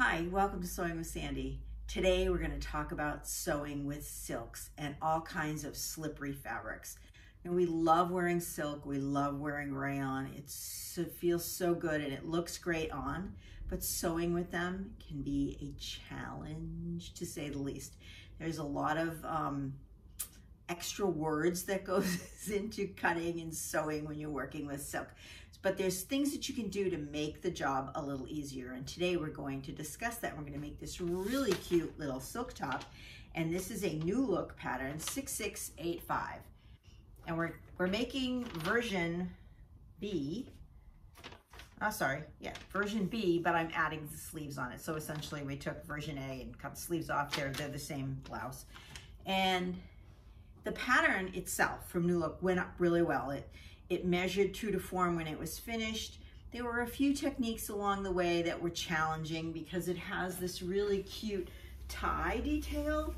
Hi, welcome to Sewing with Sandy. Today we're going to talk about sewing with silks and all kinds of slippery fabrics. And we love wearing silk, we love wearing rayon. It feels so good and it looks great on, but sewing with them can be a challenge to say the least. There's a lot of extra words that goes into cutting and sewing when you're working with silk. But there's things that you can do to make the job a little easier. And today we're going to discuss that. We're going to make this really cute little silk top. And this is a new look pattern, 6685. And we're making version B. Version B, but I'm adding the sleeves on it. So essentially we took version A and cut the sleeves off. They're the same blouse. And the pattern itself from New Look went up really well. It measured true to form when it was finished. There were a few techniques along the way that were challenging because it has this really cute tie detail.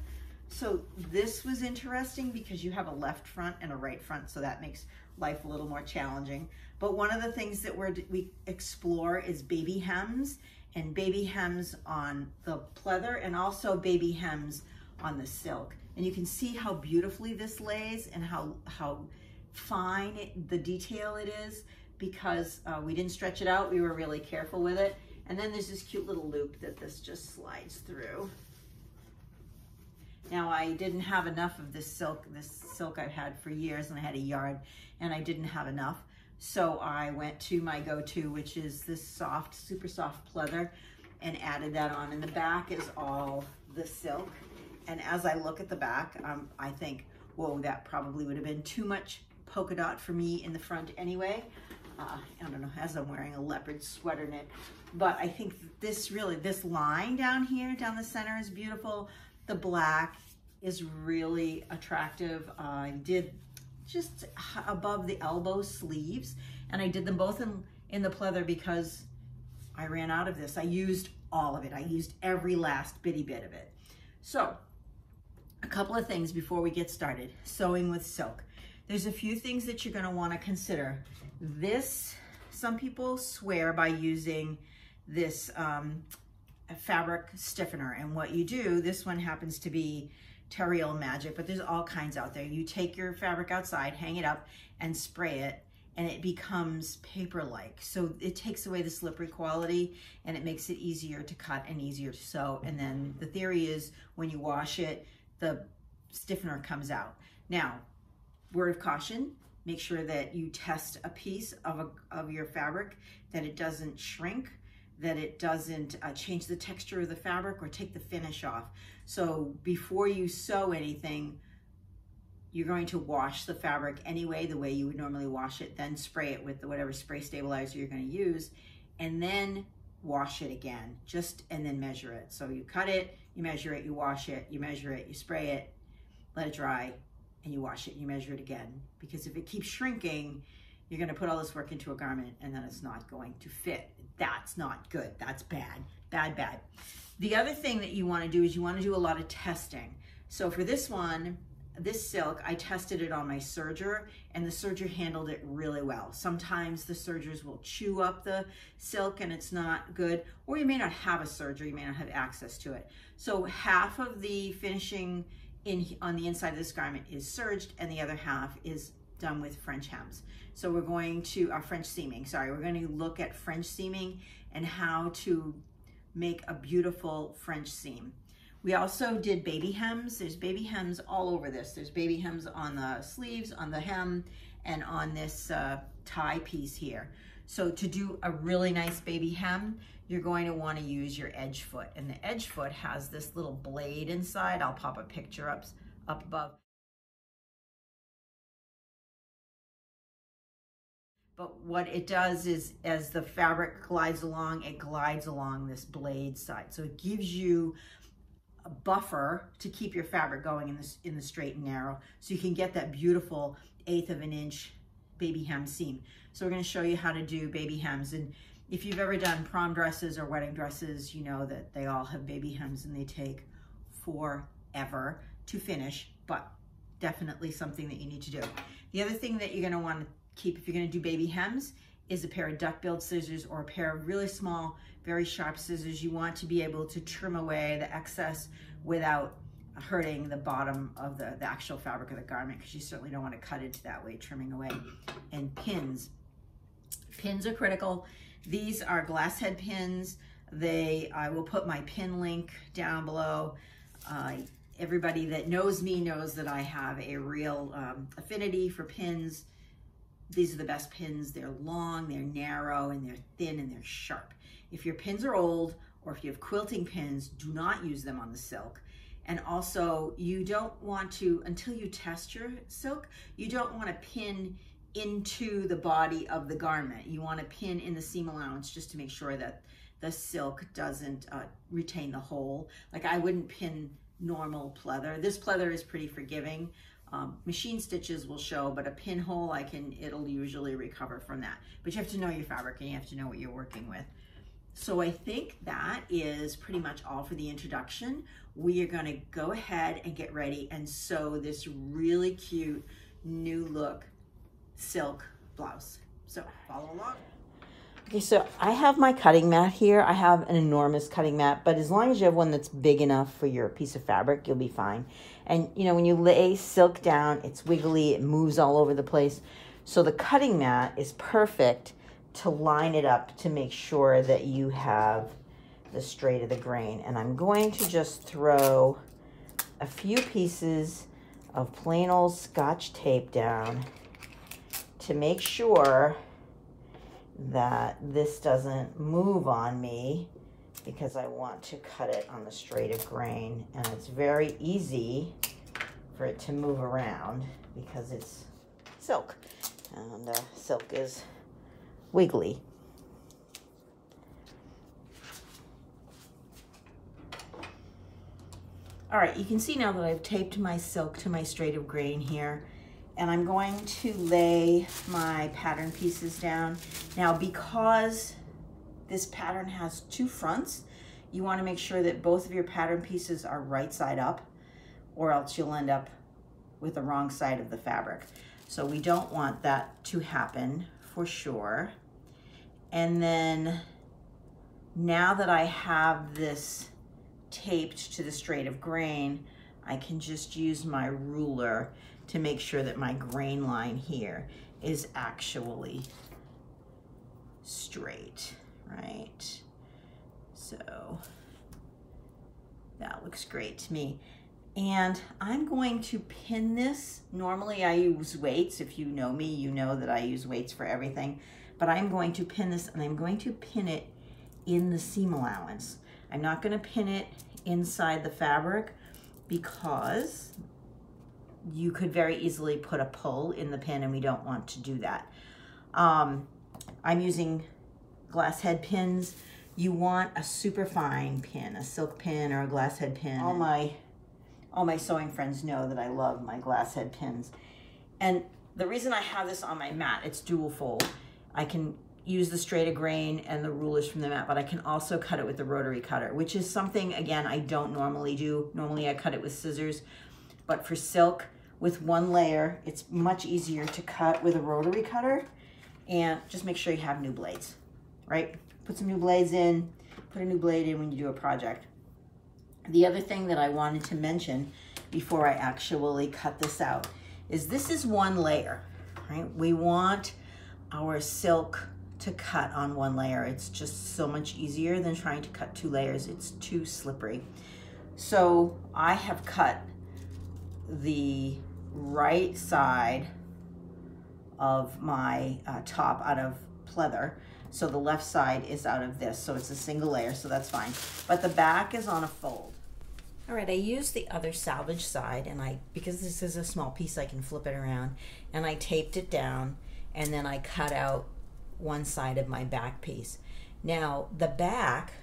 So this was interesting because you have a left front and a right front, so that makes life a little more challenging. But one of the things that we explore is baby hems, and baby hems on the pleather and also baby hems on the silk. And you can see how beautifully this lays and how fine the detail it is because we didn't stretch it out. We were really careful with it. And then there's this cute little loop that this just slides through. Now I didn't have enough of this silk I've had for years, and I had a yard and I didn't have enough. So I went to my go-to, which is this soft, super soft pleather, and added that on. And the back is all the silk. And as I look at the back, I think, whoa, that probably would have been too much polka dot for me in the front anyway. I don't know, as I'm wearing a leopard sweater knit. But I think this line down here, down the center is beautiful. The black is really attractive. I did just above the elbow sleeves, and I did them both in the pleather because I ran out of this. I used all of it. I used every last bitty bit of it. So, a couple of things before we get started. Sewing with silk. There's a few things that you're going to want to consider. Some people swear by using this fabric stiffener, and what you do, this one happens to be Terrible Magic, but there's all kinds out there. You take your fabric outside, hang it up, and spray it, and it becomes paper-like. So it takes away the slippery quality, and it makes it easier to cut and easier to sew. And then the theory is when you wash it, the stiffener comes out. Now, word of caution, make sure that you test a piece of your fabric, that it doesn't shrink, that it doesn't change the texture of the fabric or take the finish off. So before you sew anything, you're going to wash the fabric anyway, the way you would normally wash it, then spray it with whatever spray stabilizer you're going to use, and then wash it again, and then measure it. So you cut it, you measure it, you wash it, you measure it, you spray it, let it dry, and you wash it, and you measure it again. Because if it keeps shrinking, you're going to put all this work into a garment and then it's not going to fit. That's not good. That's bad, bad, bad. The other thing that you want to do is you want to do a lot of testing. So for this one, this silk, I tested it on my serger, and the serger handled it really well. Sometimes the sergers will chew up the silk and it's not good, or you may not have a serger, you may not have access to it. So half of the finishing on the inside of this garment is serged, and the other half is done with French hems. So we're going to, French seaming, sorry. We're going to look at French seaming and how to make a beautiful French seam. We also did baby hems. There's baby hems all over this. There's baby hems on the sleeves, on the hem, and on this tie piece here. So to do a really nice baby hem, you're going to want to use your edge foot. And the edge foot has this little blade inside. I'll pop a picture up above. But what it does is, as the fabric glides along, it glides along this blade side. So it gives you a buffer to keep your fabric going in the straight and narrow, so you can get that beautiful 1/8 of an inch baby hem seam. So we're going to show you how to do baby hems. And if you've ever done prom dresses or wedding dresses, you know that they all have baby hems and they take forever to finish, but definitely something that you need to do. The other thing that you're going to want to keep if you're going to do baby hems is a pair of duck-billed scissors or a pair of really small, very sharp scissors. You want to be able to trim away the excess without hurting the bottom of the actual fabric of the garment, because you certainly don't want to cut into that way, trimming away. And pins. Pins are critical. These are glass head pins. I will put my pin link down below. Everybody that knows me knows that I have a real affinity for pins. These are the best pins. They're long, they're narrow, and they're thin, and they're sharp. If your pins are old, or if you have quilting pins, do not use them on the silk. And also, you don't want to, until you test your silk, you don't want to pin into the body of the garment. You want to pin in the seam allowance just to make sure that the silk doesn't retain the hole. Like, I wouldn't pin normal pleather. This pleather is pretty forgiving. Machine stitches will show, but a pinhole, it'll usually recover from that. But you have to know your fabric and you have to know what you're working with. So I think that is pretty much all for the introduction. We are going to go ahead and get ready and sew this really cute new look silk blouse. So follow along. Okay, so I have my cutting mat here. I have an enormous cutting mat, but as long as you have one that's big enough for your piece of fabric, you'll be fine. And you know, when you lay silk down, it's wiggly, it moves all over the place. So the cutting mat is perfect to line it up to make sure that you have the straight of the grain. And I'm going to just throw a few pieces of plain old Scotch tape down to make sure that this doesn't move on me, because I want to cut it on the straight of grain. And it's very easy for it to move around because it's silk, and silk is wiggly. All right, you can see now that I've taped my silk to my straight of grain here, and I'm going to lay my pattern pieces down. Now, because this pattern has two fronts, you want to make sure that both of your pattern pieces are right side up, or else you'll end up with the wrong side of the fabric. So we don't want that to happen for sure. And then now that I have this taped to the straight of grain, I can just use my ruler to make sure that my grain line here is actually straight, right? So that looks great to me. And I'm going to pin this. Normally I use weights. If you know me, you know that I use weights for everything. But I'm going to pin this, and I'm going to pin it in the seam allowance. I'm not going to pin it inside the fabric, because you could very easily put a pull in the pin, and we don't want to do that. I'm using glass head pins. You want a super fine pin, a silk pin or a glass head pin. All my sewing friends know that I love my glass head pins. And the reason I have this on my mat, it's dual fold. I can use the straight of grain and the rulers from the mat, but I can also cut it with the rotary cutter, which is something, again, I don't normally do. Normally I cut it with scissors, but for silk with one layer, it's much easier to cut with a rotary cutter. And just make sure you have new blades, right? Put some new blades in, put a new blade in when you do a project. The other thing that I wanted to mention before I actually cut this out is this is one layer, right? We want our silk to cut on one layer. It's just so much easier than trying to cut two layers. It's too slippery. So I have cut the right side of my top out of pleather. So the left side is out of this. So it's a single layer, so that's fine. But the back is on a fold. All right, I used the other salvage side, and because this is a small piece, I can flip it around, and I taped it down, and then I cut out one side of my back piece. Now, the back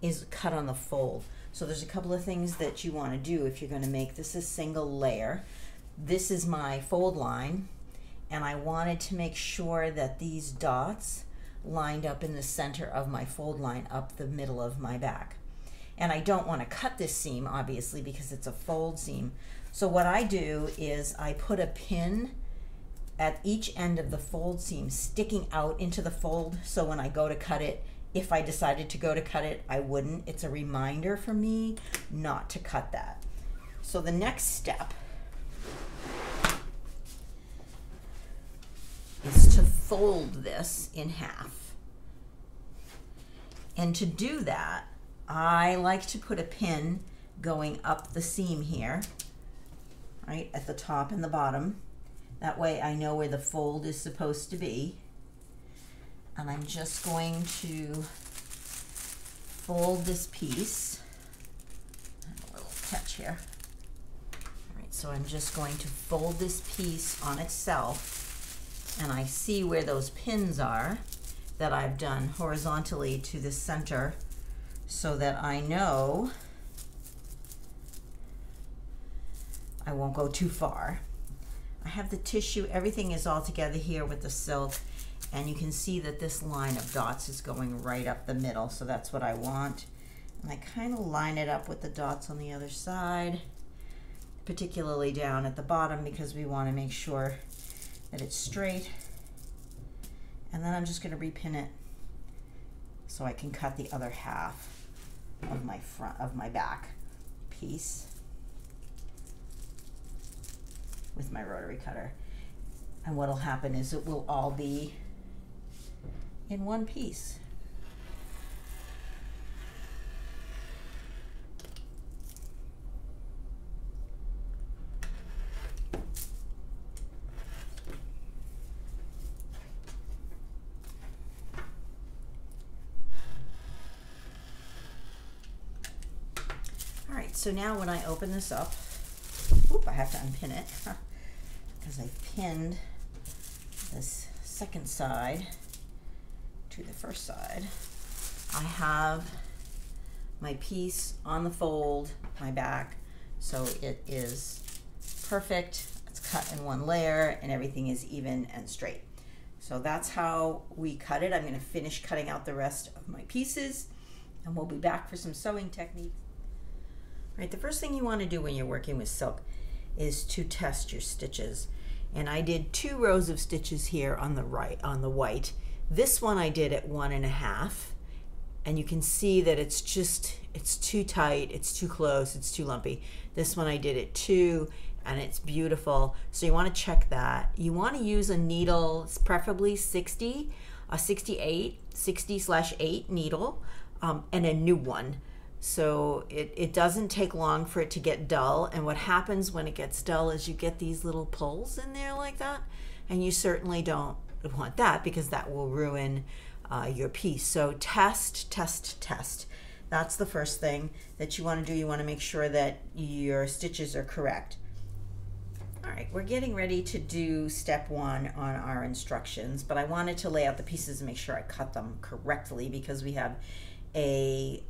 is cut on the fold. So there's a couple of things that you want to do if you're going to make this a single layer. This is my fold line, and I wanted to make sure that these dots lined up in the center of my fold line up the middle of my back. And I don't want to cut this seam, obviously, because it's a fold seam. So what I do is I put a pin at each end of the fold seam sticking out into the fold, so when I go to cut it, if I decided to go to cut it, I wouldn't. It's a reminder for me not to cut that. So the next step is to fold this in half. And to do that, I like to put a pin going up the seam here, right at the top and the bottom. That way I know where the fold is supposed to be. And I'm just going to fold this piece. A little catch here. All right, so I'm just going to fold this piece on itself, and I see where those pins are that I've done horizontally to the center, so that I know I won't go too far. I have the tissue, everything is all together here with the silk, and you can see that this line of dots is going right up the middle, so that's what I want. And I kind of line it up with the dots on the other side, particularly down at the bottom, because we want to make sure that it's straight. And then I'm just going to repin it so I can cut the other half of my back piece with my rotary cutter. And what'll happen is it will all be in one piece. So now when I open this up, I have to unpin it because I pinned this second side to the first side. I have my piece on the fold, my back, so it is perfect. It's cut in one layer and everything is even and straight. So that's how we cut it. I'm going to finish cutting out the rest of my pieces, and we'll be back for some sewing techniques. Right, the first thing you want to do when you're working with silk is to test your stitches. And I did 2 rows of stitches here on the right, on the white. This one I did at 1.5, and you can see that it's too tight, it's too close, it's too lumpy. This one I did at 2, and it's beautiful. So you want to check that. You want to use a needle, preferably 60, a 60/8 needle, and a new one. So it doesn't take long for it to get dull, and what happens when it gets dull is you get these little pulls in there like that, and you certainly don't want that because that will ruin your piece. So test, test, test. That's the first thing that you want to do. You want to make sure that your stitches are correct. All right, we're getting ready to do step 1 on our instructions, but I wanted to lay out the pieces and make sure I cut them correctly because we have a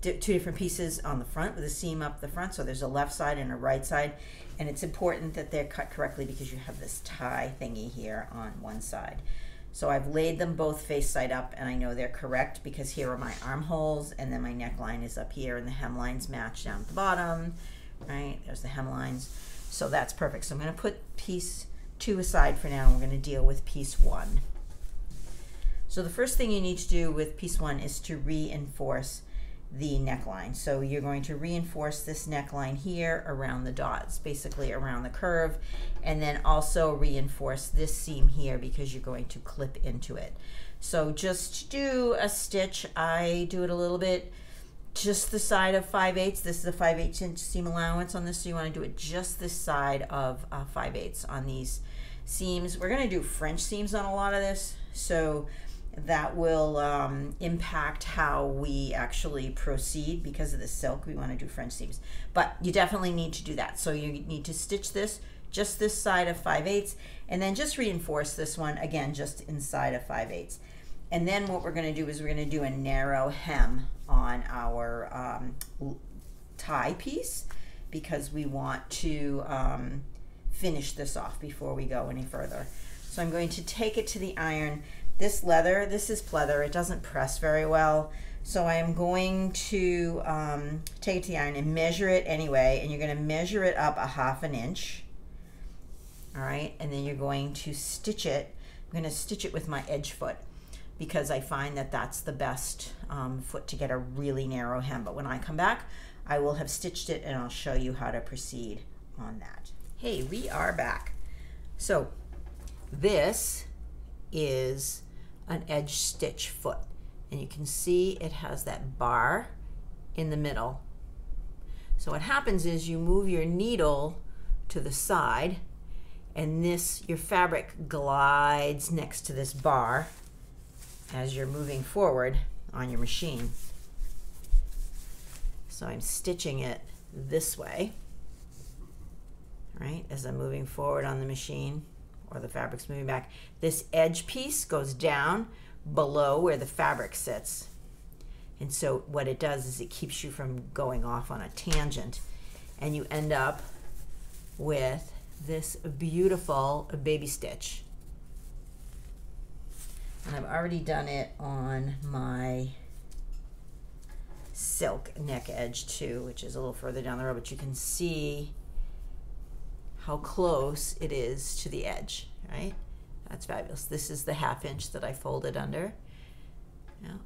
2 different pieces on the front with a seam up the front, so there's a left side and a right side, and it's important that they're cut correctly because you have this tie thingy here on one side. So I've laid them both face side up, and I know they're correct because here are my armholes, and then my neckline is up here, and the hemlines match down at the bottom, right? There's the hemlines, so that's perfect. So I'm going to put piece 2 aside for now, and we're going to deal with piece 1. So the first thing you need to do with piece 1 is to reinforce the neckline. So you're going to reinforce this neckline here around the dots, basically around the curve, and then also reinforce this seam here because you're going to clip into it. So just do a stitch. I do it a little bit, just the side of 5/8. This is a 5/8 inch seam allowance on this, so you want to do it just this side of 5/8 on these seams. We're going to do French seams on a lot of this, so that will impact how we actually proceed because of the silk. We want to do French seams, but you definitely need to do that. So you need to stitch this, just this side of 5/8, and then just reinforce this one again, just inside of 5/8. And then what we're going to do is we're going to do a narrow hem on our tie piece because we want to finish this off before we go any further. So I'm going to take it to the iron. This leather, this is pleather, it doesn't press very well, so I am going to take it to the iron and measure it anyway, and you're going to measure it up 1/2 inch, all right? And then you're going to stitch it. I'm going to stitch it with my edge foot because I find that that's the best foot to get a really narrow hem. But when I come back, I will have stitched it and I'll show you how to proceed on that. Hey, we are back. So this is an edge stitch foot, and you can see it has that bar in the middle. So what happens is you move your needle to the side, and your fabric glides next to this bar as you're moving forward on your machine. So I'm stitching it this way, right, as I'm moving forward on the machine, or the fabric's moving back. This edge piece goes down below where the fabric sits. And so what it does is it keeps you from going off on a tangent, and you end up with this beautiful baby stitch. And I've already done it on my silk neck edge too, which is a little further down the road, but you can see how close it is to the edge, right? That's fabulous. This is the 1/2 inch that I folded under. Yeah.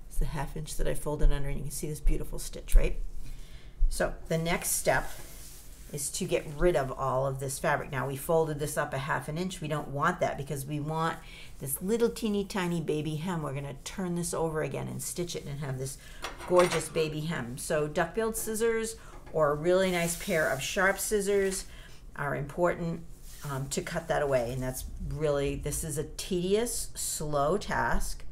It's the 1/2 inch that I folded under, and you can see this beautiful stitch, right? So the next step is to get rid of all of this fabric. Now we folded this up 1/2 inch. We don't want that because we want this little teeny tiny baby hem. We're gonna turn this over again and stitch it and have this gorgeous baby hem. So duck-billed scissors or a really nice pair of sharp scissors are important to cut that away. And that's really, this is a tedious, slow task,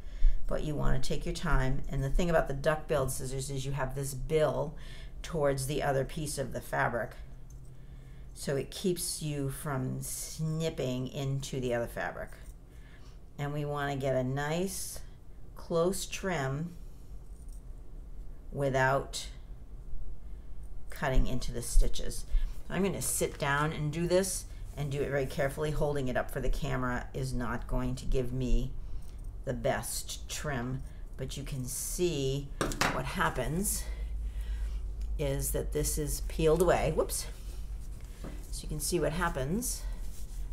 but you want to take your time. And the thing about the duck-billed scissors is you have this bill towards the other piece of the fabric, so it keeps you from snipping into the other fabric. And we want to get a nice close trim without cutting into the stitches. I'm going to sit down and do this, and do it very carefully. Holding it up for the camera is not going to give me the best trim, but you can see what happens is that this is peeled away. Whoops. So you can see what happens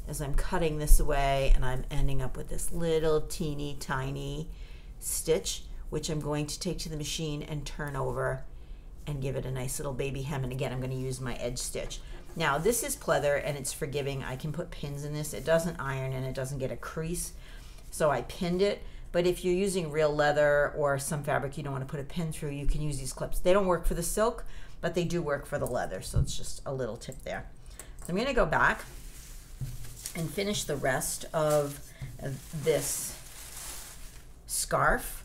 as I'm cutting this away, and I'm ending up with this little teeny tiny stitch, which I'm going to take to the machine and turn over and give it a nice little baby hem. And again, I'm going to use my edge stitch. Now this is pleather and it's forgiving. I can put pins in this. It doesn't iron and it doesn't get a crease, so I pinned it. But if you're using real leather or some fabric you don't want to put a pin through, you can use these clips. They don't work for the silk, but they do work for the leather, so it's just a little tip there. So I'm going to go back and finish the rest of this scarf.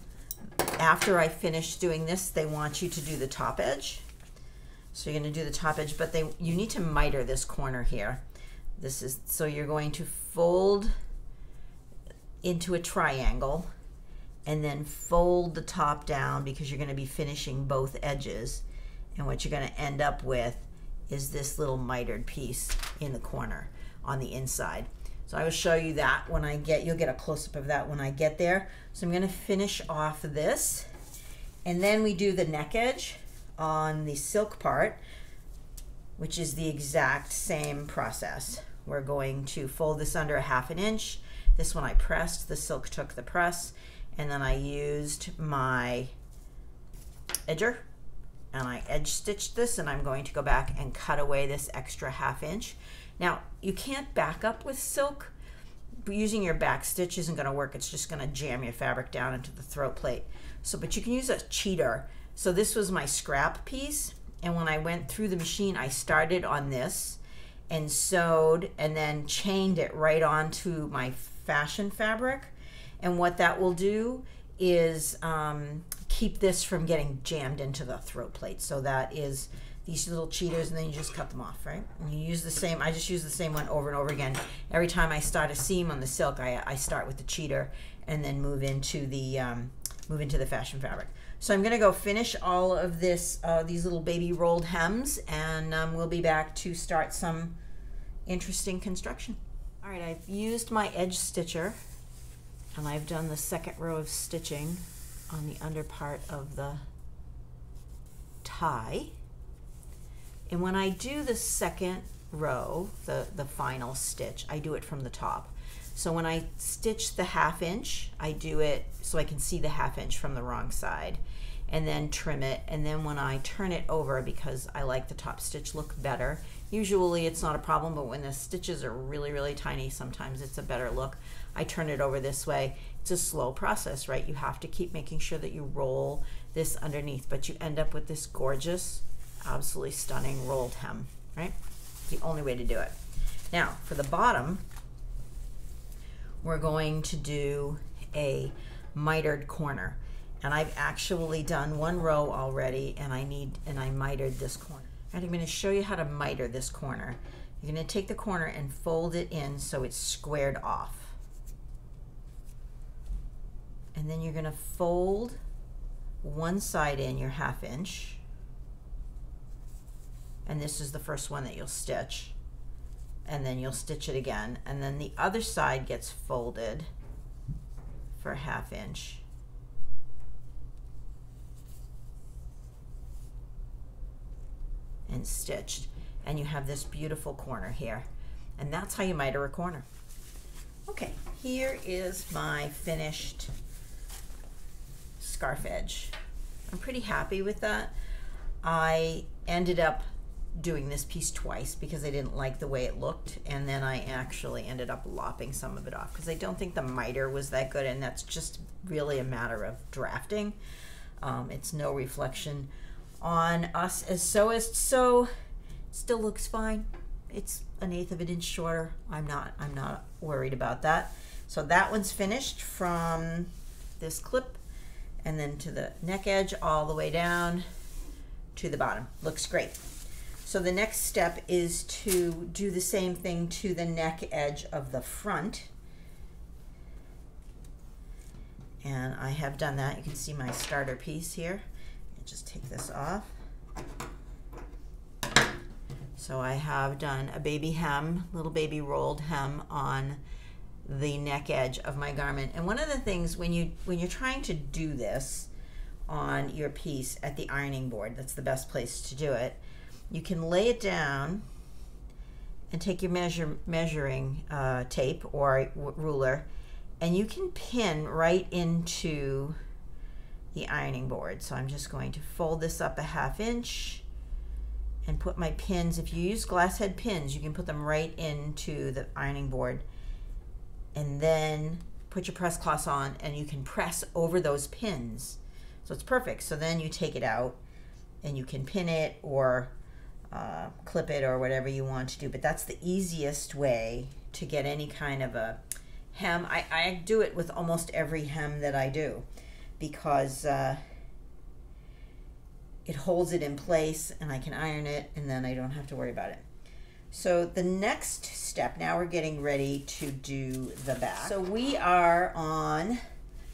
After I finish doing this, they want you to do the top edge. So you're going to do the top edge, but you need to miter this corner here. So you're going to fold into a triangle and then fold the top down, because you're going to be finishing both edges. And what you're going to end up with is this little mitered piece in the corner on the inside. So I will show you that when you'll get a close-up of that when I get there. So I'm going to finish off this, and then we do the neck edge on the silk part, which is the exact same process. We're going to fold this under 1/2 inch. This one I pressed, the silk took the press, and then I used my edger and I edge stitched this, and I'm going to go back and cut away this extra 1/2 inch. Now you can't back up with silk. Using your back stitch isn't going to work. It's just going to jam your fabric down into the throat plate. But you can use a cheater. So this was my scrap piece, and when I went through the machine, I started on this and sewed and then chained it right onto my fashion fabric. And what that will do is keep this from getting jammed into the throat plate. So that is these little cheaters, and then you just cut them off, right? And you use the same, I just use the same one over and over again. Every time I start a seam on the silk, I start with the cheater and then move into the fashion fabric. So I'm going to go finish all of this, these little baby rolled hems, and we'll be back to start some interesting construction. All right, I've used my edge stitcher, and I've done the second row of stitching on the under part of the tie. And when I do the second row, the final stitch, I do it from the top. So when I stitch the 1/2 inch, I do it so I can see the 1/2 inch from the wrong side, and then trim it. And then when I turn it over, because I like the top stitch look better, usually it's not a problem, but when the stitches are really, really tiny, sometimes it's a better look. I turn it over this way. It's a slow process, right? You have to keep making sure that you roll this underneath, but you end up with this gorgeous, absolutely stunning rolled hem, right? The only way to do it. Now, for the bottom, we're going to do a mitered corner. And I've actually done 1 row already, and I mitered this corner. And I'm going to show you how to miter this corner. You're going to take the corner and fold it in so it's squared off. And then you're going to fold one side in your 1/2 inch. And this is the first one that you'll stitch. And then you'll stitch it again. And then the other side gets folded for 1/2 inch. And stitched, and you have this beautiful corner here, and that's how you miter a corner. Okay, here is my finished scarf edge. I'm pretty happy with that. I ended up doing this piece twice because I didn't like the way it looked, and then I actually ended up lopping some of it off because I don't think the miter was that good, and that's just really a matter of drafting. It's no reflection on us as sewists, so it still looks fine. It's 1/8 of an inch shorter. I'm not worried about that. So that one's finished from this clip and then to the neck edge all the way down to the bottom. Looks great. So the next step is to do the same thing to the neck edge of the front. And I have done that. You can see my starter piece here. Just take this off. So I have done a baby hem, little baby rolled hem on the neck edge of my garment. And one of the things when you're trying to do this on your piece at the ironing board, that's the best place to do it. You can lay it down and take your measuring tape or ruler, and you can pin right into the ironing board. So I'm just going to fold this up a 1/2 inch and put my pins. If you use glass head pins, you can put them right into the ironing board, and then put your press cloth on and you can press over those pins. So it's perfect. So then you take it out and you can pin it or clip it or whatever you want to do, but that's the easiest way to get any kind of a hem. I do it with almost every hem that I do, because it holds it in place and I can iron it and then I don't have to worry about it. So the next step, now we're getting ready to do the back. So we are on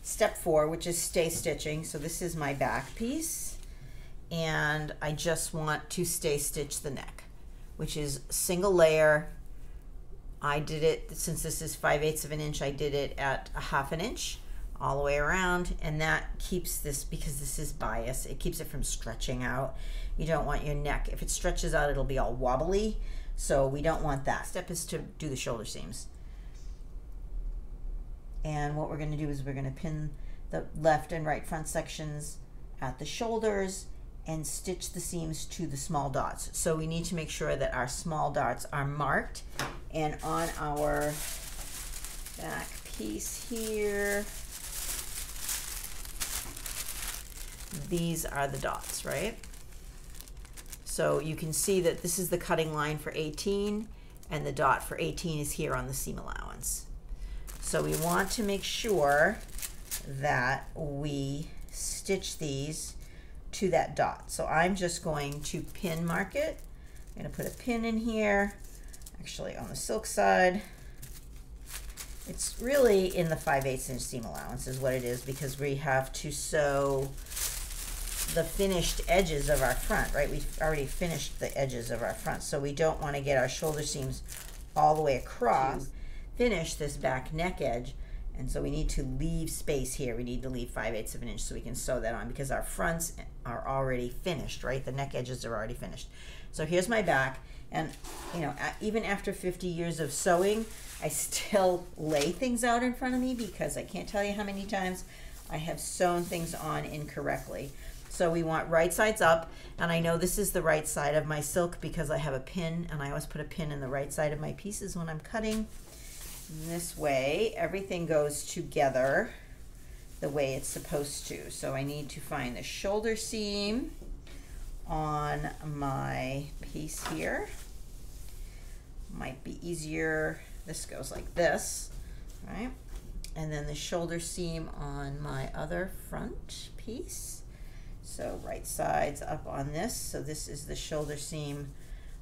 step 4, which is stay stitching. So this is my back piece, and I just want to stay stitch the neck, which is single layer. I did it, since this is 5/8 of an inch, I did it at a 1/2 inch all the way around, and that keeps this, because this is bias, it keeps it from stretching out. You don't want your neck, if it stretches out, it'll be all wobbly, so we don't want that. Step is to do the shoulder seams. And what we're going to do is we're going to pin the left and right front sections at the shoulders and stitch the seams to the small dots. So we need to make sure that our small dots are marked, and on our back piece here, these are the dots, right? So you can see that this is the cutting line for 18, and the dot for 18 is here on the seam allowance. So we want to make sure that we stitch these to that dot. So I'm just going to pin mark it. I'm going to put a pin in here, actually on the silk side. It's really in the 5/8 inch seam allowance is what it is, because we have to sew the finished edges of our front, right? We've already finished the edges of our front, so we don't want to get our shoulder seams all the way across. Finish this back neck edge, And so we need to leave space here. We need to leave 5/8 of an inch so we can sew that on, because our fronts are already finished, right? The neck edges are already finished. So here's my back. And, you know, even after 50 years of sewing, I still lay things out in front of me because I can't tell you how many times I have sewn things on incorrectly. So we want right sides up, and I know this is the right side of my silk because I have a pin, and I always put a pin in the right side of my pieces when I'm cutting. This way, everything goes together the way it's supposed to. So I need to find the shoulder seam on my piece here. Might be easier, this goes like this, right? And then the shoulder seam on my other front piece. So right side's up on this. So this is the shoulder seam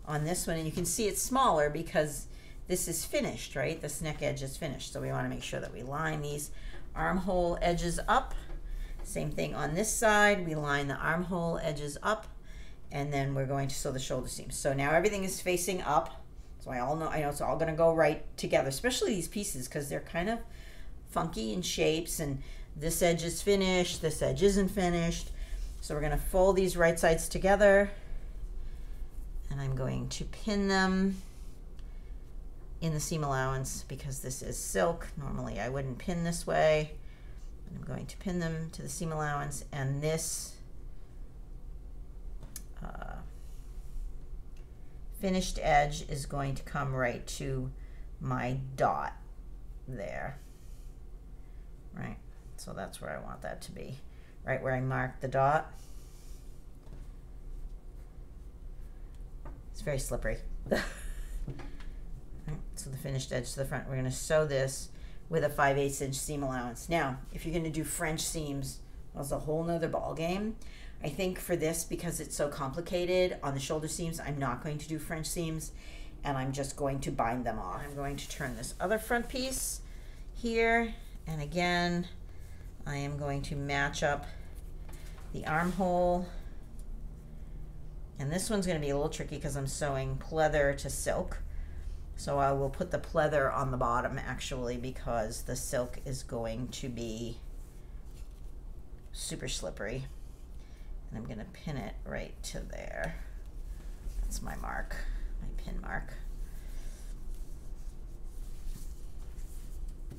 on this one. And you can see it's smaller because this is finished, right? This neck edge is finished. So we want to make sure that we line these armhole edges up. Same thing on this side. We line the armhole edges up, and then we're going to sew the shoulder seams. So now everything is facing up. So I know it's all going to go right together, especially these pieces because they're kind of funky in shapes, and this edge is finished, this edge isn't finished. So we're going to fold these right sides together, and I'm going to pin them in the seam allowance because this is silk. Normally I wouldn't pin this way. I'm going to pin them to the seam allowance, and this finished edge is going to come right to my dot there, right? So that's where I want that to be, right where I marked the dot. It's very slippery. Right, so the finished edge to the front. We're going to sew this with a 5/8 inch seam allowance. Now, if you're going to do French seams, that's a whole nother ball game. I think for this, because it's so complicated on the shoulder seams, I'm not going to do French seams, and I'm just going to bind them off. I'm going to turn this other front piece here, and again, I am going to match up the armhole. And this one's going to be a little tricky because I'm sewing pleather to silk. So I will put the pleather on the bottom actually, because the silk is going to be super slippery. And I'm going to pin it right to there. That's my mark, my pin mark. All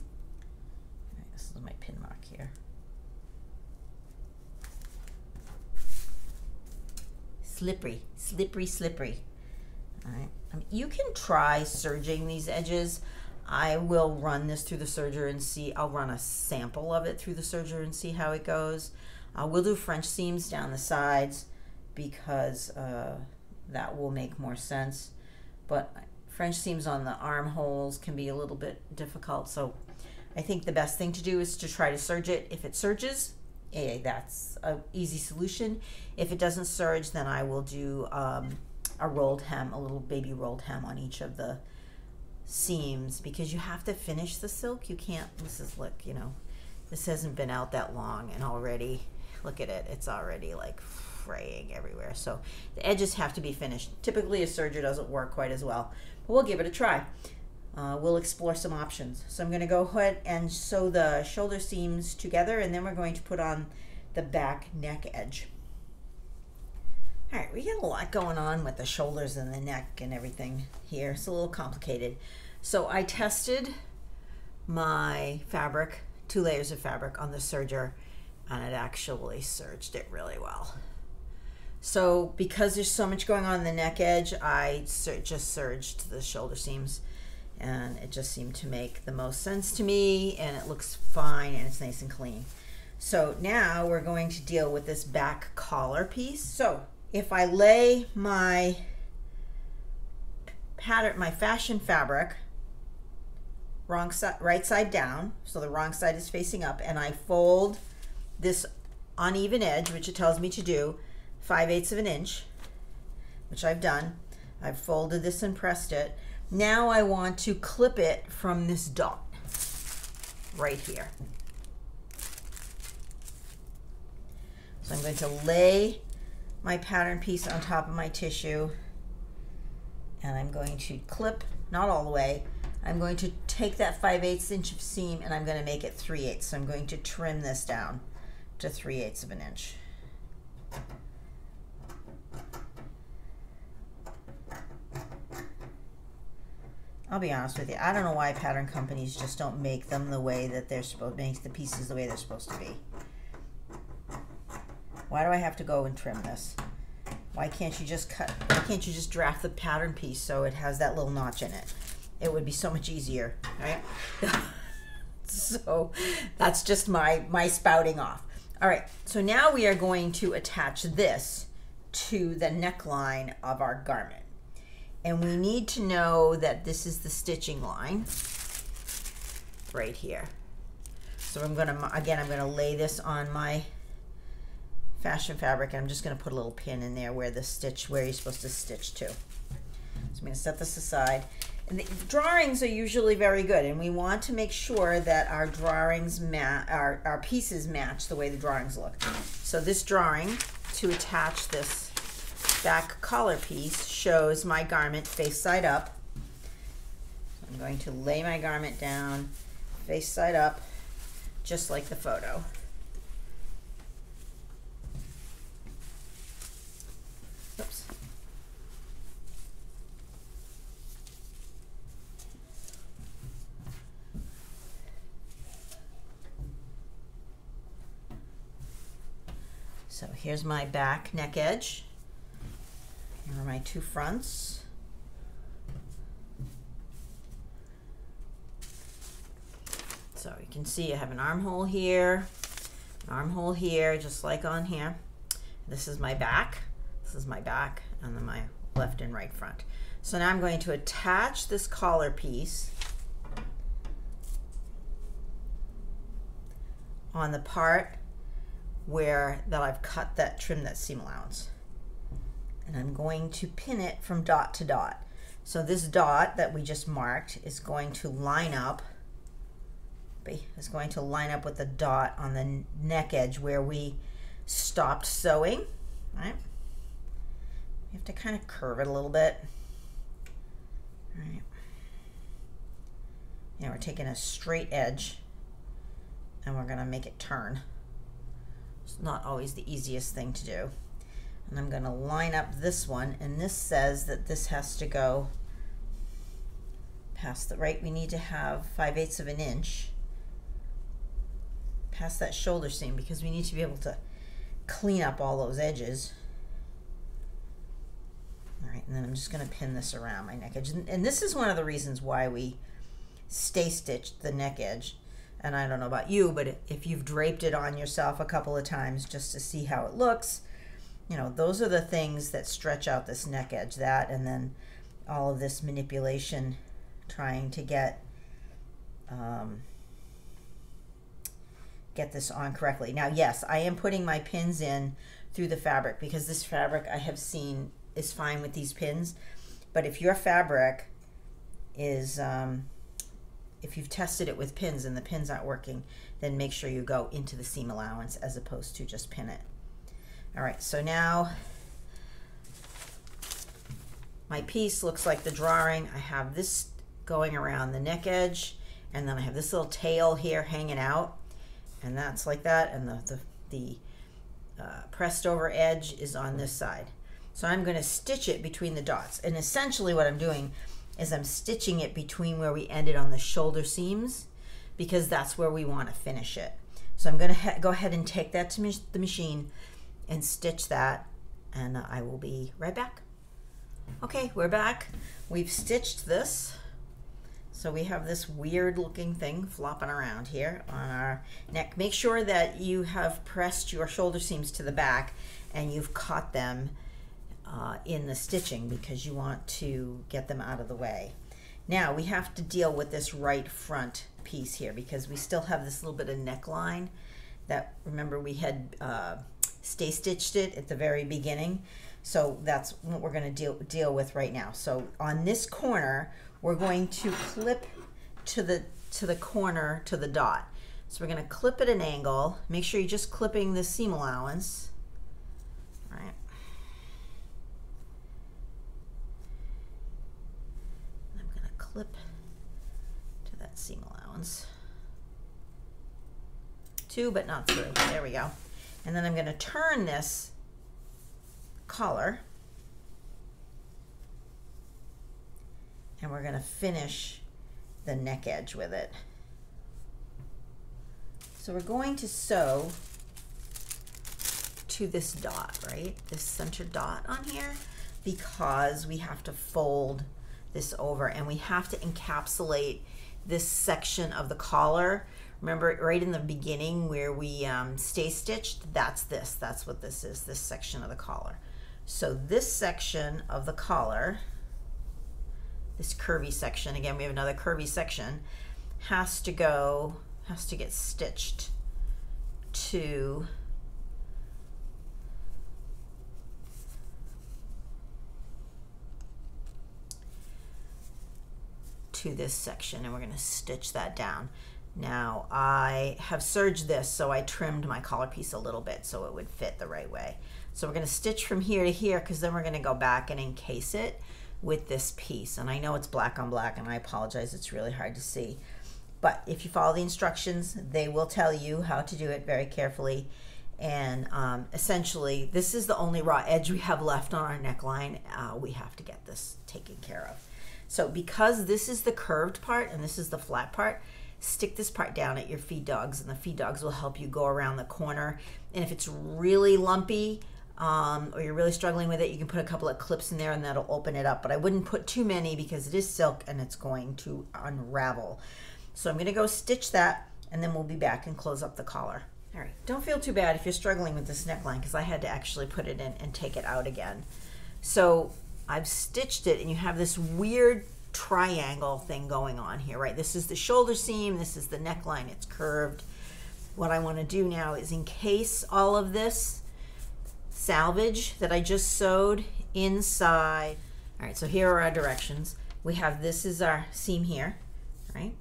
right, this is my pin mark here. Slippery, slippery, slippery. All right, you can try serging these edges. I will run this through the serger and see. I'll run a sample of it through the serger and see how it goes. We'll do French seams down the sides because that will make more sense. But French seams on the armholes can be a little bit difficult. So I think the best thing to do is to try to serge it. If it serges, that's an easy solution. If it doesn't serge, then I will do a rolled hem, a little baby rolled hem on each of the seams, because you have to finish the silk. You can't, look, you know, this hasn't been out that long, and already, look at it, it's already like fraying everywhere. So the edges have to be finished. Typically a serger doesn't work quite as well, but we'll give it a try. We'll explore some options. So I'm going to go ahead and sew the shoulder seams together, and then we're going to put on the back neck edge. All right, we got a lot going on with the shoulders and the neck and everything here. It's a little complicated. So I tested my fabric, 2 layers of fabric on the serger, and it actually serged it really well. So because there's so much going on in the neck edge, I just serged the shoulder seams, and it just seemed to make the most sense to me, and it looks fine, and it's nice and clean. So now we're going to deal with this back collar piece. So if I lay my pattern, my fashion fabric, right side down, so the wrong side is facing up, and I fold this uneven edge, which it tells me to do, 5/8 of an inch, which I've done. I've folded this and pressed it. Now I want to clip it from this dot right here. So I'm going to lay my pattern piece on top of my tissue, and I'm going to clip, not all the way, I'm going to take that 5/8 inch of seam and I'm going to make it 3/8. So I'm going to trim this down to 3/8 of an inch. I'll be honest with you, I don't know why pattern companies just don't make them the way that they're supposed to, make the pieces the way they're supposed to be. Why do I have to go and trim this? Why can't you just why can't you just draft the pattern piece so it has that little notch in it? It would be so much easier, right? So that's just my spouting off. All right, so now we are going to attach this to the neckline of our garment. And we need to know that this is the stitching line right here. So I'm gonna lay this on my fashion fabric, and I'm just gonna put a little pin in there where you're supposed to stitch to. So I'm gonna set this aside. And the drawings are usually very good, and we want to make sure that our drawings our pieces match the way the drawings look. So this drawing to attach this back collar piece shows my garment face side up. So I'm going to lay my garment down face side up, just like the photo. Oops. So here's my back neck edge. Here are my two fronts. So you can see I have an armhole here, just like on here. This is my back, and then my left and right front. So now I'm going to attach this collar piece on the part that I've trimmed that seam allowance. And I'm going to pin it from dot to dot. So this dot that we just marked is going to line up with the dot on the neck edge where we stopped sewing, right? You have to kind of curve it a little bit. All right. Now we're taking a straight edge and we're gonna make it turn. It's not always the easiest thing to do. And I'm going to line up this one, and this says that this has to go past the right. We need to have 5/8 of an inch past that shoulder seam because we need to be able to clean up all those edges. All right, and then I'm just going to pin this around my neck edge. And this is one of the reasons why we stay stitched the neck edge. And I don't know about you, but if you've draped it on yourself a couple of times just to see how it looks, you know, those are the things that stretch out this neck edge, that, and then all of this manipulation trying to get this on correctly. Now, yes, I am putting my pins in through the fabric because this fabric I have seen is fine with these pins. But if your fabric is, if you've tested it with pins and the pins aren't working, then make sure you go into the seam allowance as opposed to just pin it. All right, so now my piece looks like the drawing. I have this going around the neck edge, and then I have this little tail here hanging out, and that's like that, and the pressed over edge is on this side. So I'm going to stitch it between the dots, and essentially what I'm doing is I'm stitching it between where we ended on the shoulder seams because that's where we want to finish it. So I'm going to go ahead and take that to the machine and stitch that, and I will be right back. Okay, we're back. We've stitched this. So we have this weird looking thing flopping around here on our neck. Make sure that you have pressed your shoulder seams to the back and you've caught them in the stitching because you want to get them out of the way. Now we have to deal with this right front piece here because we still have this little bit of neckline that, remember, we had stay stitched it at the very beginning. So that's what we're going to deal with right now. So on this corner, we're going to clip to the corner to the dot. So we're going to clip at an angle. Make sure you're just clipping the seam allowance. All right. I'm going to clip allowance. 2 but not through. There we go. And then I'm going to turn this collar and we're going to finish the neck edge with it. So we're going to sew to this dot, right? This center dot on here, because we have to fold this over and we have to encapsulate this section of the collar. Remember right in the beginning where we stay stitched, that's what this is, this section of the collar. So this section of the collar, this curvy section, again we have another curvy section, has to get stitched to this section, and we're going to stitch that down. Now I have serged this, so I trimmed my collar piece a little bit so it would fit the right way. So we're going to stitch from here to here, because then we're going to go back and encase it with this piece. And I know it's black on black, and I apologize, it's really hard to see. But if you follow the instructions, they will tell you how to do it very carefully. And essentially, this is the only raw edge we have left on our neckline. We have to get this taken care of. So because this is the curved part and this is the flat part, stick this part down at your feed dogs, and the feed dogs will help you go around the corner. And if it's really lumpy or you're really struggling with it, you can put a couple of clips in there and that'll open it up. But I wouldn't put too many because it is silk and it's going to unravel. So I'm going to go stitch that, and then we'll be back and close up the collar. All right, don't feel too bad if you're struggling with this neckline, because I had to actually put it in and take it out again. So I've stitched it, and you have this weird triangle thing going on here, right? This is the shoulder seam, this is the neckline, it's curved. What I want to do now is encase all of this salvage that I just sewed inside. All right, so here are our directions. We have, this is our seam here, right?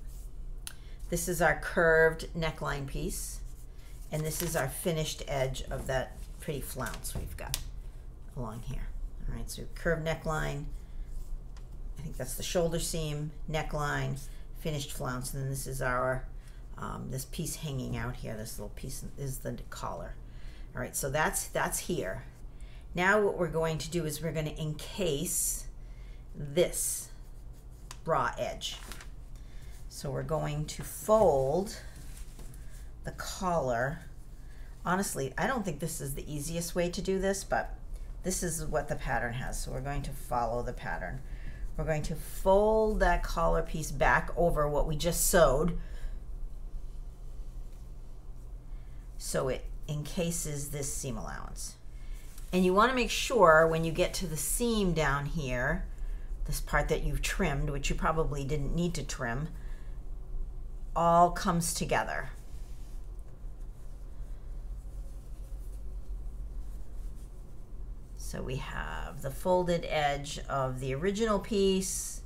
This is our curved neckline piece, and this is our finished edge of that pretty flounce we've got along here. All right, so curved neckline, I think that's the shoulder seam, neckline, finished flounce, and then this is our, this piece hanging out here, this little piece is the collar. All right, so that's here. Now what we're going to do is we're going to encase this raw edge. So we're going to fold the collar. Honestly, I don't think this is the easiest way to do this, but this is what the pattern has, so we're going to follow the pattern. We're going to fold that collar piece back over what we just sewed so it encases this seam allowance. And you want to make sure when you get to the seam down here, this part that you've trimmed, which you probably didn't need to trim, all comes together. So we have the folded edge of the original piece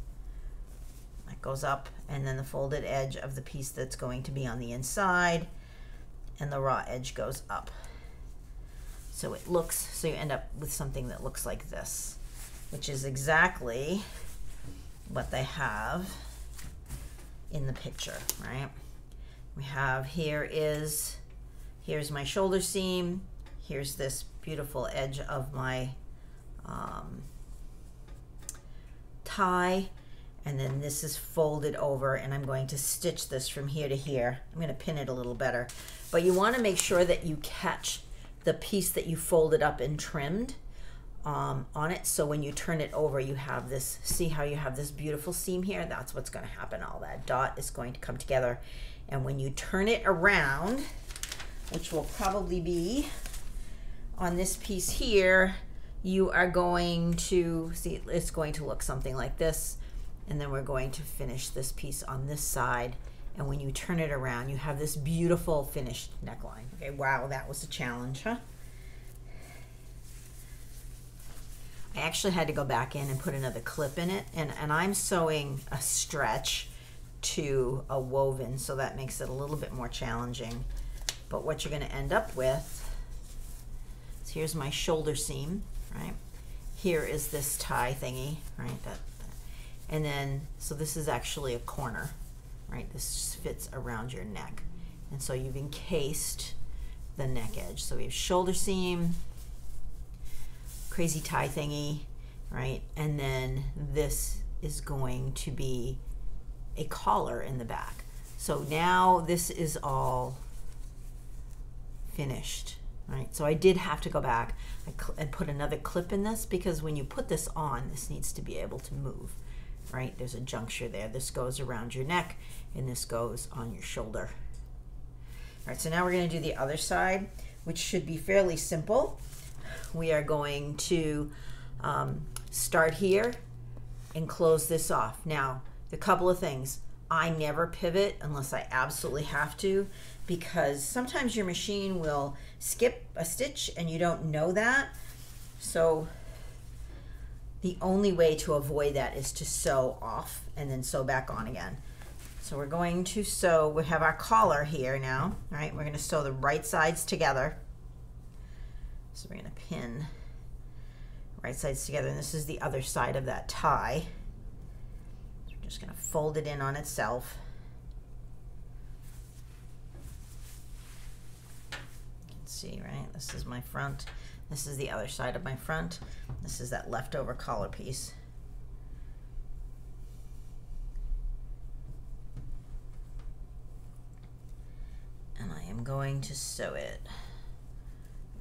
that goes up, and then the folded edge of the piece that's going to be on the inside, and the raw edge goes up. So it looks, so you end up with something that looks like this, which is exactly what they have in the picture, right? We have, here's my shoulder seam, here's this beautiful edge of my tie, and then this is folded over, and I'm going to stitch this from here to here. I'm going to pin it a little better, but you want to make sure that you catch the piece that you folded up and trimmed on it, so when you turn it over you have this, see how you have this beautiful seam here? That's what's going to happen. All that dot is going to come together, and when you turn it around, which will probably be on this piece here, you are going to see it's going to look something like this, and then we're going to finish this piece on this side, and when you turn it around you have this beautiful finished neckline. Okay, wow, that was a challenge, huh? I actually had to go back in and put another clip in it, and I'm sewing a stretch to a woven, so that makes it a little bit more challenging. But what you're going to end up with, here's my shoulder seam, right? Here is this tie thingy, right? And then, so this is actually a corner. right? This fits around your neck. And so you've encased the neck edge. So we have shoulder seam, crazy tie thingy, right? And then this is going to be a collar in the back. So now this is all finished, right? So I did have to go back and put another clip in this, because when you put this on, this needs to be able to move, right? There's a juncture there. This goes around your neck and this goes on your shoulder. All right, so now we're going to do the other side, which should be fairly simple. We are going to start here and close this off. Now, the couple of things. I never pivot unless I absolutely have to, because sometimes your machine will skip a stitch and you don't know that. So the only way to avoid that is to sew off and then sew back on again. So we're going to sew, we have our collar here now, right? We're going to sew the right sides together. So we're going to pin right sides together, and this is the other side of that tie. So we're just going to fold it in on itself. You can see, right? This is my front. This is the other side of my front. This is that leftover collar piece. And I am going to sew it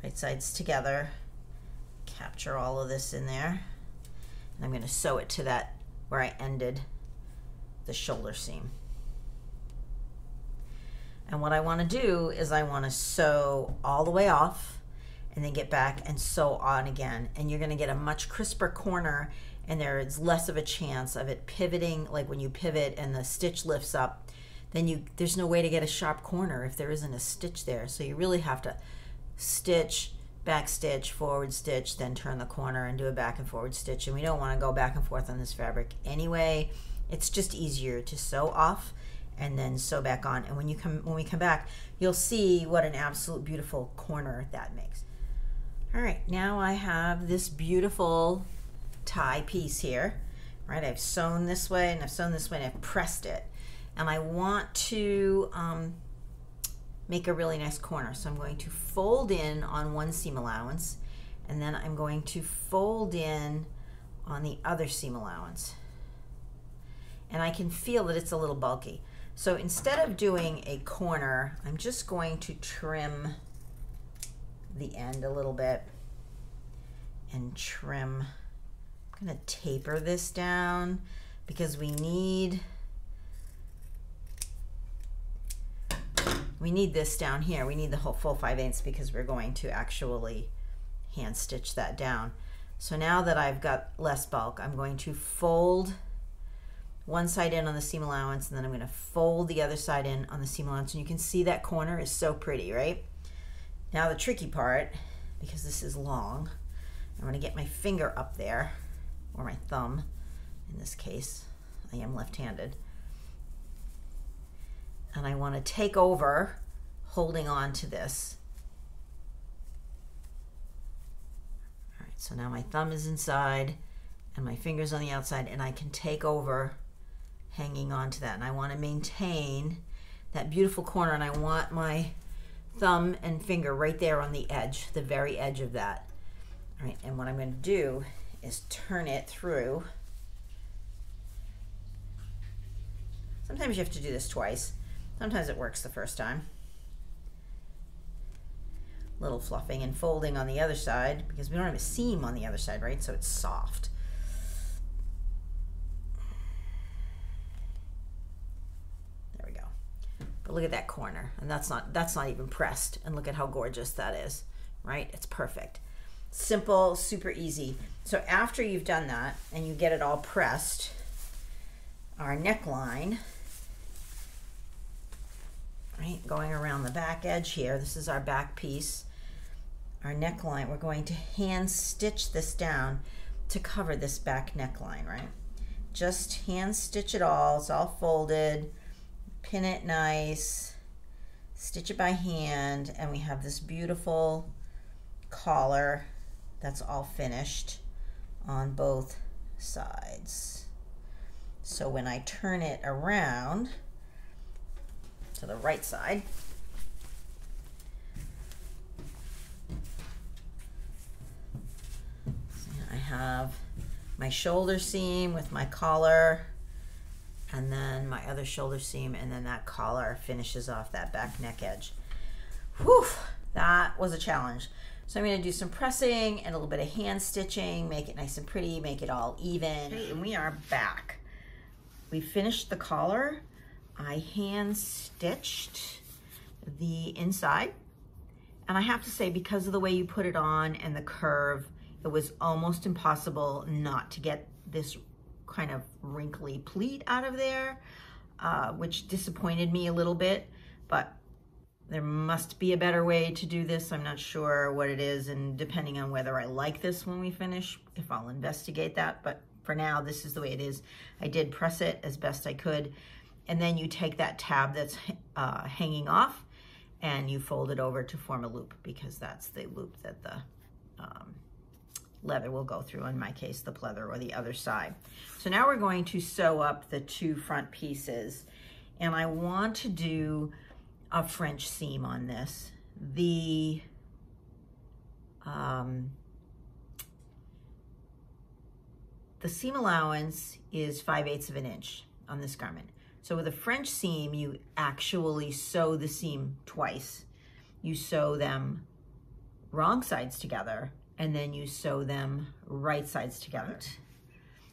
right sides together, capture all of this in there, and I'm going to sew it to that where I ended the shoulder seam. And what I want to do is I want to sew all the way off and then get back and sew on again, and you're going to get a much crisper corner, and there is less of a chance of it pivoting. Like when you pivot and the stitch lifts up, then there's no way to get a sharp corner if there isn't a stitch there. So you really have to stitch, back stitch, forward stitch, then turn the corner and do a back and forward stitch. And we don't want to go back and forth on this fabric anyway. It's just easier to sew off and then sew back on. And when we come back, you'll see what an absolute beautiful corner that makes. All right, now I have this beautiful tie piece here, right? I've sewn this way and I've sewn this way and I've pressed it. And I want to make a really nice corner. So I'm going to fold in on one seam allowance, and then I'm going to fold in on the other seam allowance. And I can feel that it's a little bulky. So instead of doing a corner, I'm just going to trim the end a little bit and trim. I'm going to taper this down because we need this down here. We need the whole full 5/8 because we're going to actually hand stitch that down. So now that I've got less bulk, I'm going to fold one side in on the seam allowance, and then I'm going to fold the other side in on the seam allowance. And you can see that corner is so pretty, right? Now the tricky part, because this is long, I'm going to get my finger up there, or my thumb in this case. I am left-handed. And I want to take over holding on to this. All right, so now my thumb is inside and my finger's on the outside, and I can take over hanging on to that. And I want to maintain that beautiful corner, and I want my thumb and finger right there on the edge, the very edge of that. All right, and what I'm going to do is turn it through. Sometimes you have to do this twice. Sometimes it works the first time. Little fluffing and folding on the other side because we don't have a seam on the other side, right? So it's soft. There we go. But look at that corner, and that's not even pressed. And look at how gorgeous that is, right? It's perfect. Simple, super easy. So after you've done that and you get it all pressed, our neckline, right, going around the back edge here, this is our back piece, our neckline, we're going to hand stitch this down to cover this back neckline, right? Just hand stitch it all, it's all folded, pin it nice, stitch it by hand, and we have this beautiful collar that's all finished on both sides. So when I turn it around, to the right side. So I have my shoulder seam with my collar, and then my other shoulder seam, and then that collar finishes off that back neck edge. Whew, that was a challenge. So I'm going to do some pressing and a little bit of hand stitching, make it nice and pretty, make it all even. Okay, and we are back. We finished the collar. I hand stitched the inside. And I have to say, because of the way you put it on and the curve, it was almost impossible not to get this kind of wrinkly pleat out of there, which disappointed me a little bit, but there must be a better way to do this. I'm not sure what it is, and depending on whether I like this when we finish, if I'll investigate that, but for now, this is the way it is. I did press it as best I could, and then you take that tab that's hanging off, and you fold it over to form a loop, because that's the loop that the leather will go through, in my case, the pleather or the other side. So now we're going to sew up the two front pieces, and I want to do a French seam on this. The seam allowance is 5/8 of an inch on this garment. So with a French seam, you actually sew the seam twice. You sew them wrong sides together, and then you sew them right sides together.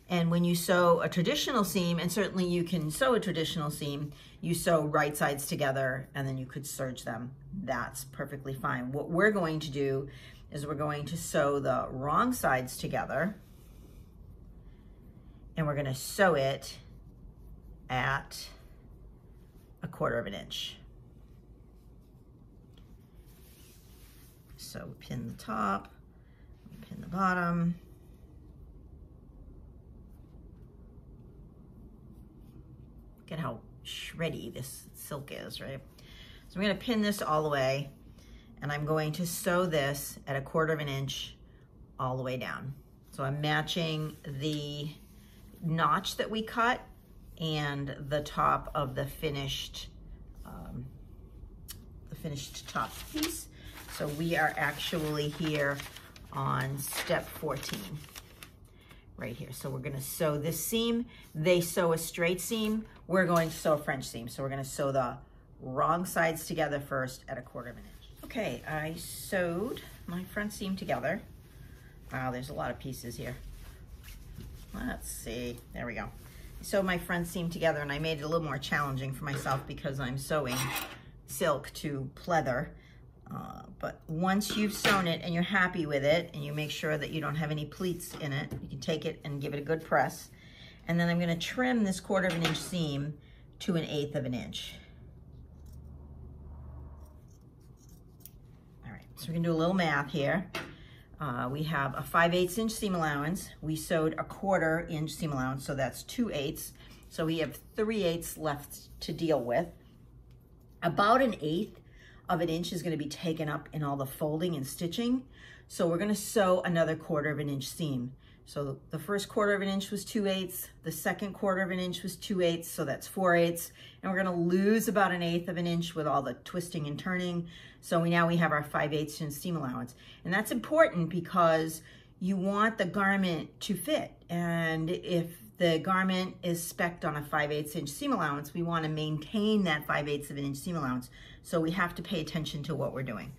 And when you sew a traditional seam, and certainly you can sew a traditional seam, you sew right sides together and then you could serge them. That's perfectly fine. What we're going to do is we're going to sew the wrong sides together, and we're going to sew it at 1/4 of an inch. So pin the top, pin the bottom. Look at how shreddy this silk is, right? So I'm going to pin this all the way, and I'm going to sew this at 1/4 of an inch all the way down. So I'm matching the notch that we cut and the top of the finished top piece. So we are actually here on step 14. Right here. So we're going to sew this seam. They sew a straight seam. We're going to sew a French seam. So we're going to sew the wrong sides together first at 1/4 of an inch. Okay, I sewed my front seam together. Wow, there's a lot of pieces here. Let's see. There we go. I sewed my front seam together, and I made it a little more challenging for myself because I'm sewing silk to pleather. But once you've sewn it and you're happy with it, and you make sure that you don't have any pleats in it, you can take it and give it a good press. And then I'm going to trim this 1/4 of an inch seam to 1/8 of an inch. All right, so we're going to do a little math here. We have a 5/8 inch seam allowance. We sewed a 1/4 inch seam allowance, so that's 2/8. So we have 3/8 left to deal with. About 1/8 of an inch is going to be taken up in all the folding and stitching. So we're going to sew another 1/4 of an inch seam. So the first 1/4 of an inch was 2/8, the second 1/4 of an inch was 2/8, so that's 4/8, and we're going to lose about 1/8 of an inch with all the twisting and turning. So now we have our 5/8 inch seam allowance. And that's important because you want the garment to fit. And if the garment is spec'd on a 5/8 inch seam allowance, we want to maintain that 5/8 of an inch seam allowance. So we have to pay attention to what we're doing.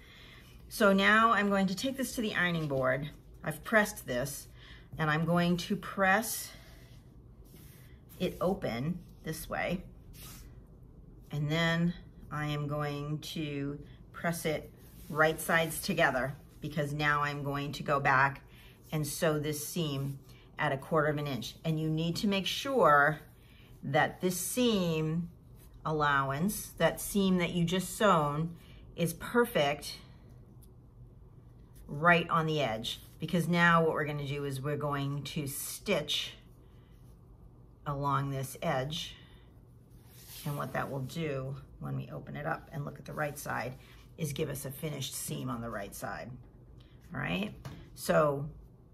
So now I'm going to take this to the ironing board. I've pressed this, and I'm going to press it open this way. And then I am going to press it right sides together, because now I'm going to go back and sew this seam at 1/4 of an inch. And you need to make sure that this seam allowance, that seam that you just sewn, is perfect right on the edge, because now what we're going to do is we're going to stitch along this edge. And what that will do when we open it up and look at the right side is give us a finished seam on the right side. All right, so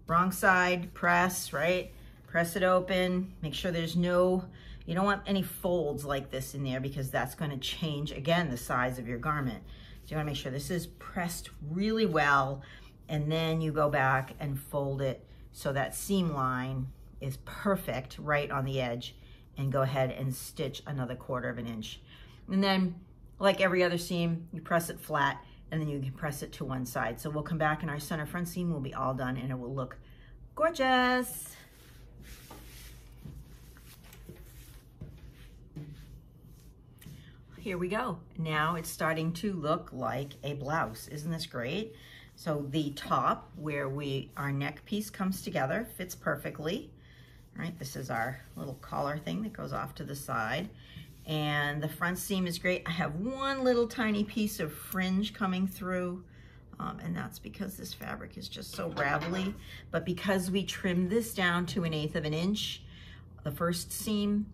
wrong side, press, right? Press it open, make sure there's no You don't want any folds like this in there because that's going to change, again, the size of your garment. So you want to make sure this is pressed really well, and then you go back and fold it so that seam line is perfect right on the edge, and go ahead and stitch another 1/4 inch. And then, like every other seam, you press it flat, and then you can press it to one side. So we'll come back and our center front seam will be all done, and it will look gorgeous. Here we go. Now it's starting to look like a blouse. Isn't this great? So the top, where our neck piece comes together, fits perfectly. Right, this is our little collar thing that goes off to the side. And the front seam is great. I have one little tiny piece of fringe coming through, and that's because this fabric is just so ravelly. But because we trimmed this down to 1/8 inch, the first seam,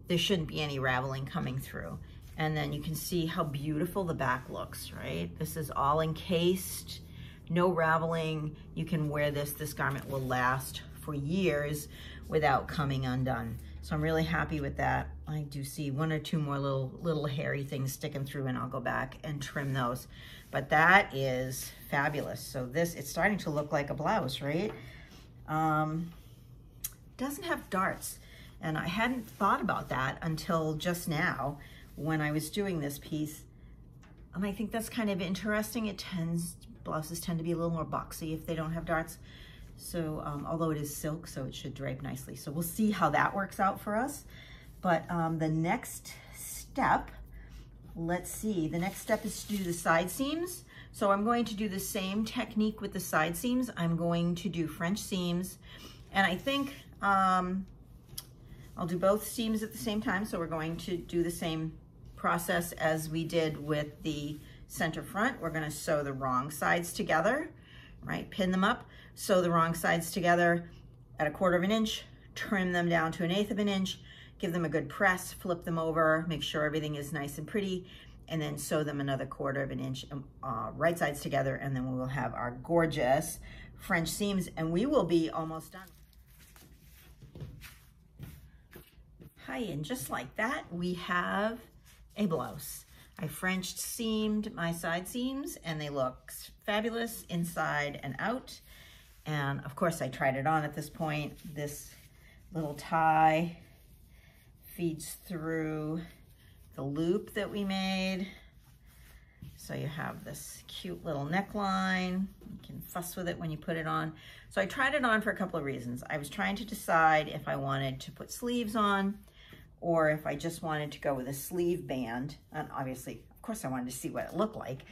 there shouldn't be any raveling coming through. And then you can see how beautiful the back looks, right? This is all encased, no raveling. You can wear this. This garment will last for years without coming undone. So I'm really happy with that. I do see 1 or 2 more little hairy things sticking through, and I'll go back and trim those. But that is fabulous. So this, it's starting to look like a blouse, right? Doesn't have darts. And I hadn't thought about that until just now when I was doing this piece. And I think that's kind of interesting. Blouses tend to be a little more boxy if they don't have darts. So, although it is silk, so it should drape nicely. So we'll see how that works out for us. But the next step, let's see, the next step is to do the side seams. So I'm going to do the same technique with the side seams. I'm going to do French seams, and I think I'll do both seams at the same time. So we're going to do the same process as we did with the center front. We're going to sew the wrong sides together, right? Pin them up, sew the wrong sides together at 1/4 inch, trim them down to 1/8 inch, give them a good press, flip them over, make sure everything is nice and pretty, and then sew them another 1/4 inch right sides together, and then we will have our gorgeous French seams, and we will be almost done. Hi, and just like that, we have a blouse. I French seamed my side seams, and they look fabulous inside and out. And of course I tried it on at this point. This little tie feeds through the loop that we made. So you have this cute little neckline. You can fuss with it when you put it on. So I tried it on for a couple of reasons. I was trying to decide if I wanted to put sleeves on, or if I just wanted to go with a sleeve band. And obviously, of course, I wanted to see what it looked like,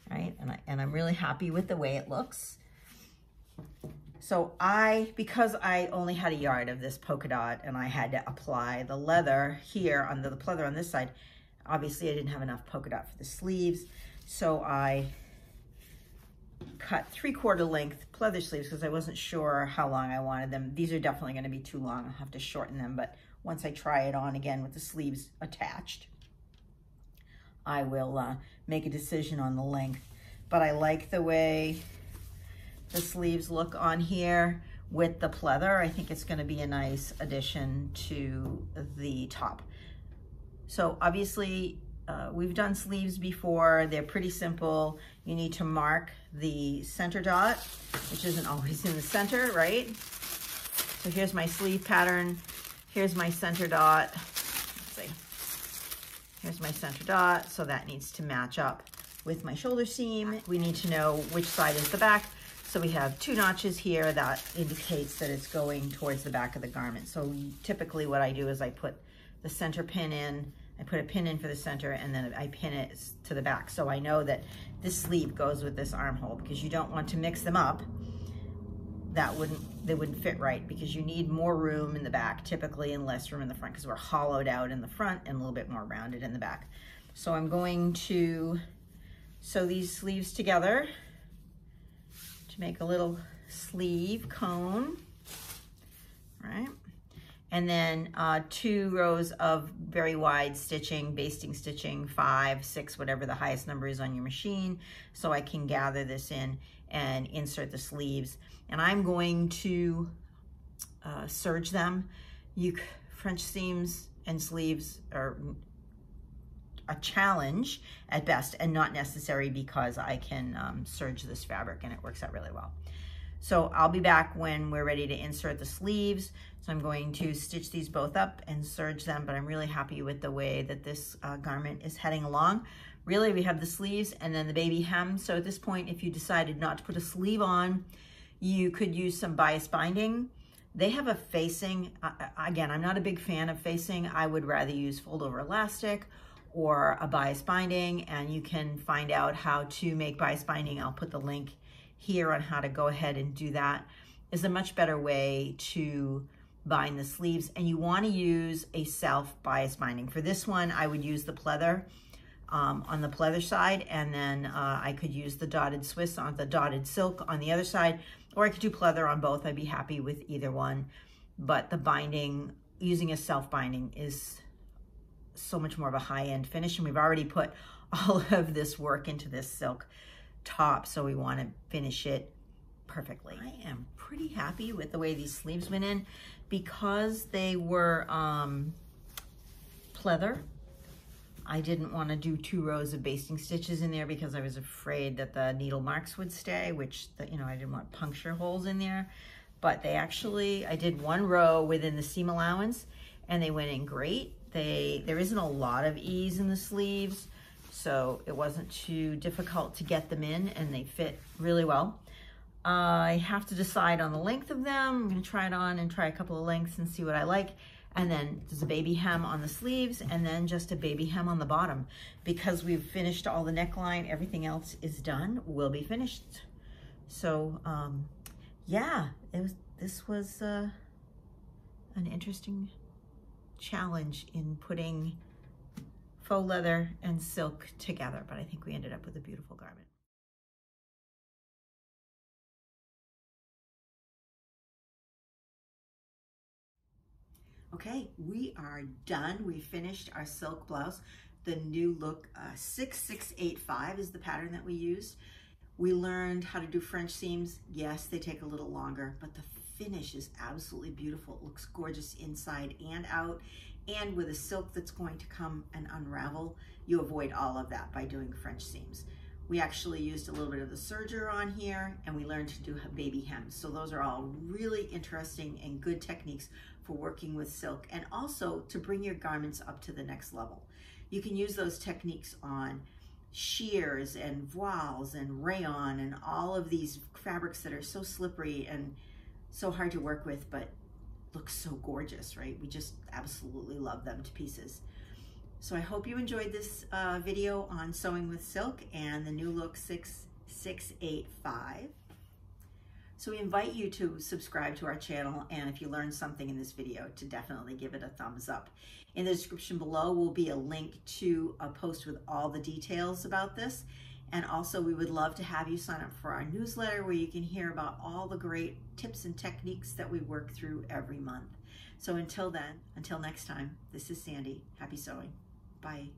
right? And I'm really happy with the way it looks. So because I only had a yard of this polka dot, and I had to apply the leather here under the pleather on this side, obviously I didn't have enough polka dot for the sleeves. So I cut 3/4 length pleather sleeves because I wasn't sure how long I wanted them. These are definitely going to be too long. I'll have to shorten them, but once I try it on again with the sleeves attached, I will make a decision on the length. But I like the way the sleeves look on here with the pleather. I think it's going to be a nice addition to the top. So obviously we've done sleeves before. They're pretty simple. You need to mark the center dot, which isn't always in the center, right? So here's my sleeve pattern. Here's my center dot. Let's see. Here's my center dot. So that needs to match up with my shoulder seam. We need to know which side is the back. So we have 2 notches here that indicates that it's going towards the back of the garment. So typically what I do is I put the center pin in, I put a pin in for the center, and then I pin it to the back. So I know that this sleeve goes with this armhole, because you don't want to mix them up. They wouldn't fit right, because you need more room in the back typically and less room in the front, because we're hollowed out in the front and a little bit more rounded in the back. So I'm going to sew these sleeves together to make a little sleeve cone, right? And then 2 rows of very wide stitching, basting stitching, 5, 6, whatever the highest number is on your machine, so I can gather this in and insert the sleeves. And I'm going to serge them. French seams and sleeves are a challenge at best and not necessary, because I can serge this fabric and it works out really well. So I'll be back when we're ready to insert the sleeves. So I'm going to stitch these both up and serge them, but I'm really happy with the way that this garment is heading along. Really, we have the sleeves and then the baby hem. So at this point, if you decided not to put a sleeve on, you could use some bias binding. They have a facing. Again, I'm not a big fan of facing. I would rather use fold over elastic or a bias binding, and you can find out how to make bias binding. I'll put the link here on how to go ahead and do that. Is a much better way to bind the sleeves, and you want to use a self bias binding. For this one, I would use the pleather on the pleather side, and then I could use the dotted Swiss on the dotted silk on the other side, or I could do pleather on both. I'd be happy with either one, but the binding, using a self binding, is so much more of a high-end finish, and we've already put all of this work into this silk top, so we want to finish it perfectly. I am pretty happy with the way these sleeves went in, because they were pleather. I didn't want to do 2 rows of basting stitches in there because I was afraid that the needle marks would stay, which, you know, I didn't want puncture holes in there. But they actually, I did 1 row within the seam allowance, and they went in great. There isn't a lot of ease in the sleeves, so it wasn't too difficult to get them in, and they fit really well. I have to decide on the length of them. I'm going to try it on and try a couple of lengths and see what I like. And then there's a baby hem on the sleeves, and then just a baby hem on the bottom. Because we've finished all the neckline, everything else is done, will be finished. So yeah, this was an interesting challenge in putting faux leather and silk together, but I think we ended up with a beautiful garment. Okay, we are done. We finished our silk blouse. The new look 6685 is the pattern that we used. We learned how to do French seams. Yes, they take a little longer, but the finish is absolutely beautiful. It looks gorgeous inside and out. And with a silk that's going to come and unravel, you avoid all of that by doing French seams. We actually used a little bit of the serger on here, and we learned to do baby hems. So those are all really interesting and good techniques for working with silk, and also to bring your garments up to the next level. You can use those techniques on sheers and voiles and rayon and all of these fabrics that are so slippery and so hard to work with, but look so gorgeous, right? We just absolutely love them to pieces. So I hope you enjoyed this video on sewing with silk and the new look 6685. So we invite you to subscribe to our channel, and if you learned something in this video, to definitely give it a thumbs up. In the description below will be a link to a post with all the details about this. And also, we would love to have you sign up for our newsletter, where you can hear about all the great tips and techniques that we work through every month. So until then, until next time, this is Sandy. Happy sewing. Bye.